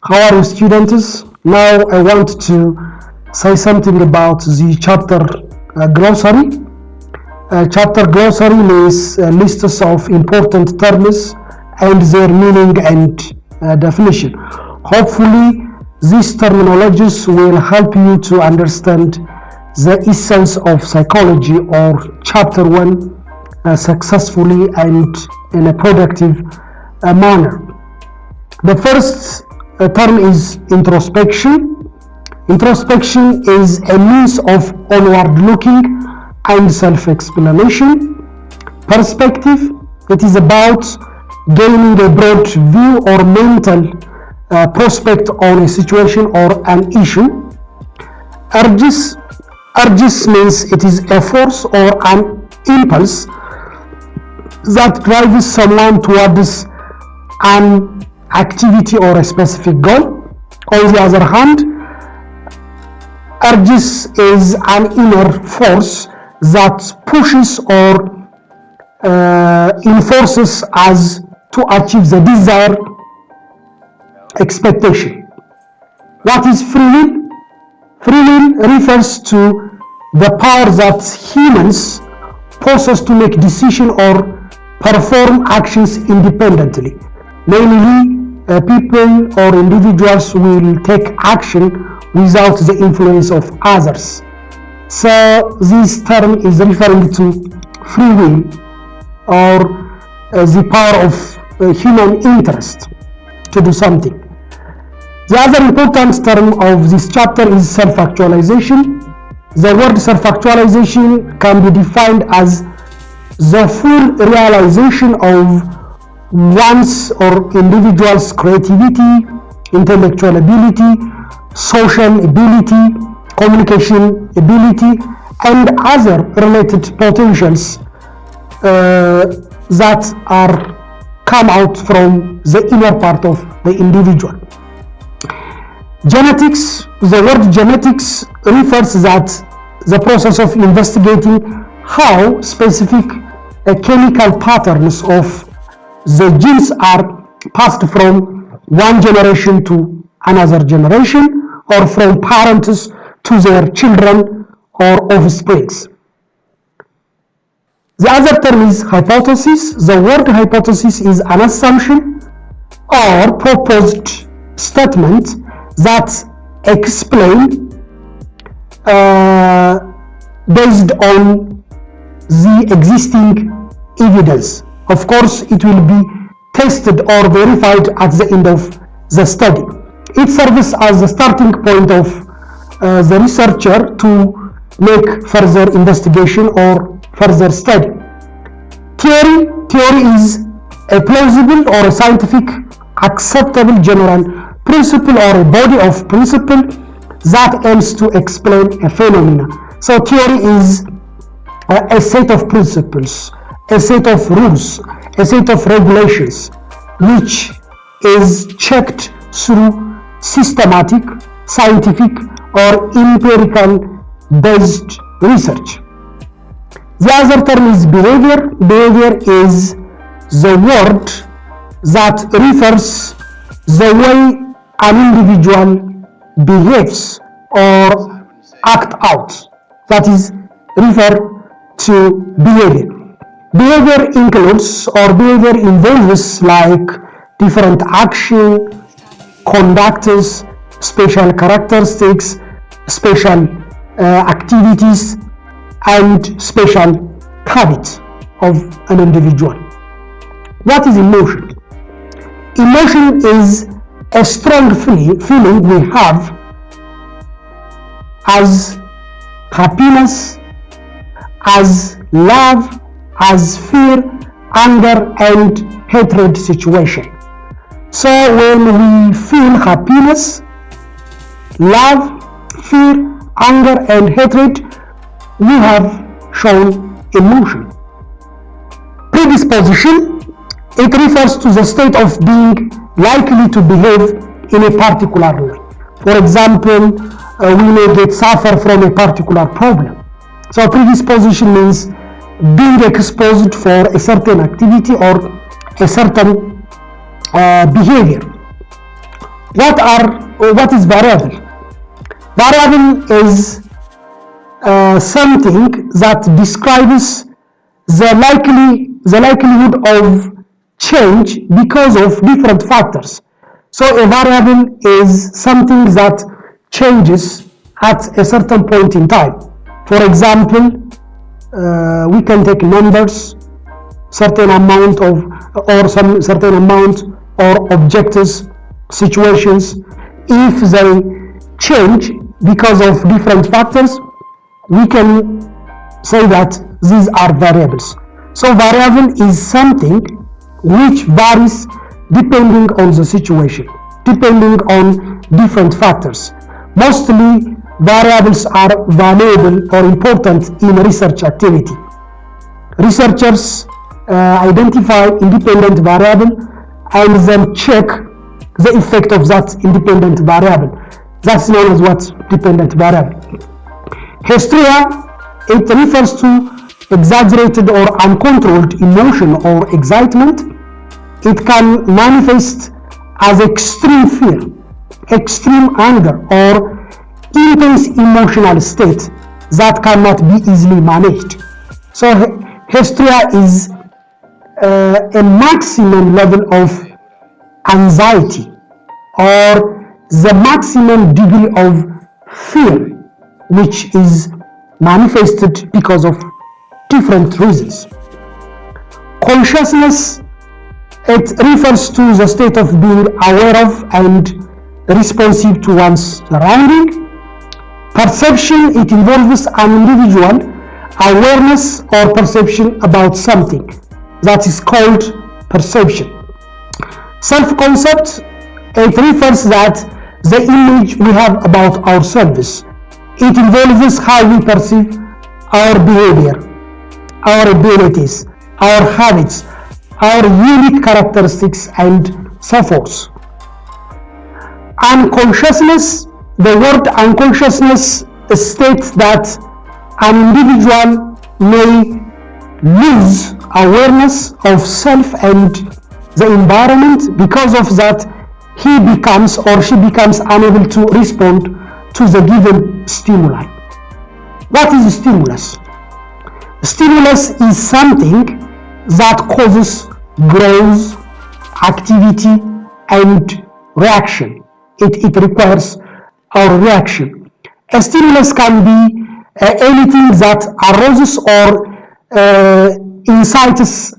How are you, students? Now I want to say something about the chapter glossary. Chapter glossary means lists of important terms and their meaning and definition. Hopefully, these terminologies will help you to understand the essence of psychology or chapter 1 successfully and in a productive manner. The first term is introspection. Introspection is a means of onward looking and self-explanation. Perspective, it is about gaining a broad view or mental prospect on a situation or an issue. Urges means it is a force or an impulse that drives someone towards an activity or a specific goal. On the other hand, urges is an inner force that pushes or enforces us to achieve the desired expectation. What is free will? Free will refers to the power that humans possess to make decisions or perform actions independently. Mainly, people or individuals will take action without the influence of others. So this term is referring to free will or the power of human interest to do something. The other important term of this chapter is self-actualization. The word self-actualization can be defined as the full realization of one's or individual's creativity, intellectual ability, social ability, communication ability, and other related potentials that are come out from the inner part of the individual. Genetics, the word genetics refers that the process of investigating how specific chemical patterns of the genes are passed from one generation to another generation, or from parents to their children or offsprings. The other term is hypothesis. The word hypothesis is an assumption or proposed statement that explain based on the existing evidence. Of course, it will be tested or verified at the end of the study. It serves as the starting point of the researcher to make further investigation or further study. Theory is a plausible or a scientific acceptable general principle or a body of principle that aims to explain a phenomenon. So theory is a set of principles, a set of rules, a set of regulations, which is checked through systematic, scientific, or empirical based research. The other term is behavior. Behavior is the word that refers the way an individual behaves or act out. That is referred to behavior. Behavior includes or behavior involves like different action, conducts, special characteristics, special activities, and special habits of an individual. What is emotion? Emotion is a strong feeling we have as happiness, as love, as fear, anger, and hatred situation. So when we feel happiness, love, fear, anger, and hatred, we have shown emotion. Predisposition, it refers to the state of being likely to behave in a particular way. For example, we may suffer from a particular problem. So predisposition means being exposed for a certain activity or a certain behavior. What is variable? Variable is something that describes the likelihood of change because of different factors. So a variable is something that changes at a certain point in time. For example, we can take numbers, certain amount of, or some certain amount, or objectives, situations. If they change because of different factors, we can say that these are variables. So variable is something which varies depending on the situation, depending on different factors. Mostly variables are valuable or important in research activity. Researchers identify independent variable and then check the effect of that independent variable. That's known as what? Dependent variable. Hysteria, it refers to exaggerated or uncontrolled emotion or excitement. It can manifest as extreme fear, extreme anger, or intense emotional state that cannot be easily managed. So hysteria is a maximum level of anxiety or the maximum degree of fear which is manifested because of different reasons. Consciousness, it refers to the state of being aware of and responsive to one's surrounding. Perception, it involves an individual awareness or perception about something. That is called perception. Self-concept, it refers that the image we have about ourselves. It involves how we perceive our behavior, our abilities, our habits, our unique characteristics, and so forth. Unconsciousness, the word unconsciousness states that an individual may lose awareness of self and the environment. Because of that, he becomes or she becomes unable to respond to the given stimuli. What is a stimulus? Stimulus is something that causes growth, activity, and reaction. It requires our reaction. A stimulus can be anything that arouses or incites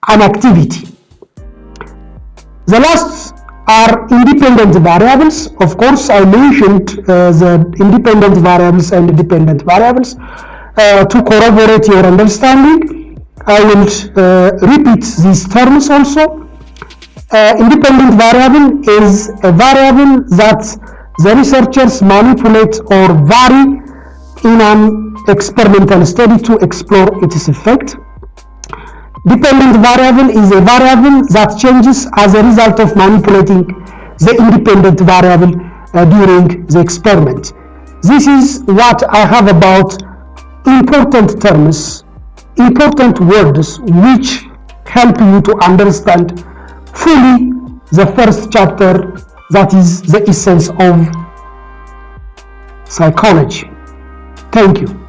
an activity. The last are independent variables. Of course, I mentioned the independent variables and dependent variables. To corroborate your understanding, I will repeat these terms also. Independent variable is a variable that the researchers manipulate or vary in an experimental study to explore its effect. Dependent variable is a variable that changes as a result of manipulating the independent variable during the experiment. This is what I have about important terms, important words which help you to understand fully the first chapter, that is the essence of psychology. Thank you.